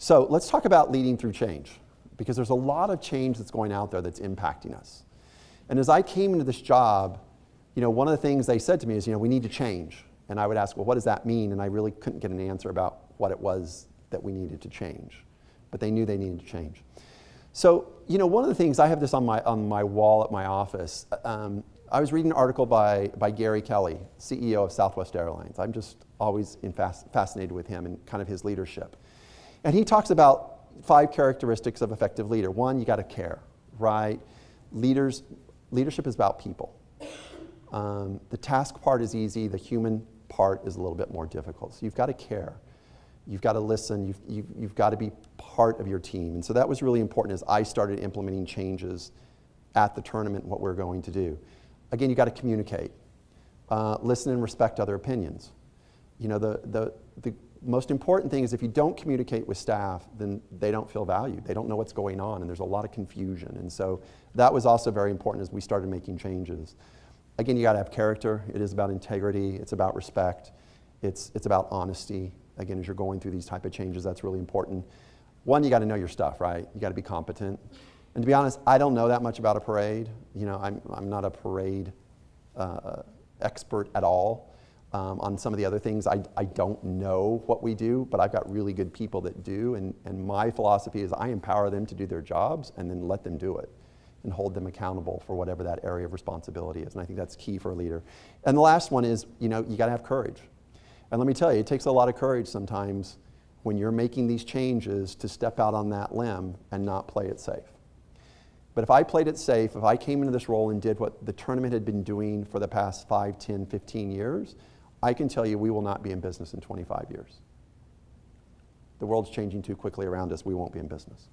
So let's talk about leading through change, because there's a lot of change that's going out there that's impacting us. And as I came into this job, one of the things they said to me is, we need to change. And I would ask, well, what does that mean? And I really couldn't get an answer about what it was that we needed to change. But they knew they needed to change. So, one of the things, I have this on my wall at my office. I was reading an article by Gary Kelly, CEO of Southwest Airlines. I'm just always fascinated with him and kind of his leadership. And he talks about 5 characteristics of effective leader. 1, you got to care, right? Leadership is about people. The task part is easy. The human part is a little bit more difficult. So you've got to care. You've got to listen. You've got to be part of your team. And so that was really important as I started implementing changes at the tournament, what we're going to do. Again, you got to communicate. Listen and respect other opinions. The most important thing is if you don't communicate with staff, then they don't feel valued. They don't know what's going on, and there's a lot of confusion. And so that was also very important as we started making changes. Again, you got to have character. It is about integrity. It's about respect. It's about honesty. Again, as you're going through these type of changes, that's really important. 1, you got to know your stuff, right? You got to be competent. And to be honest, I don't know that much about a parade. I'm not a parade expert at all. On some of the other things, I don't know what we do, but I've got really good people that do. And my philosophy is I empower them to do their jobs and then let them do it and hold them accountable for whatever that area of responsibility is. And I think that's key for a leader. And the last one is, you got to have courage. And let me tell you, it takes a lot of courage sometimes when you're making these changes to step out on that limb and not play it safe. But if I played it safe, if I came into this role and did what the tournament had been doing for the past 5, 10, 15 years, I can tell you we will not be in business in 25 years. The world's changing too quickly around us. We won't be in business.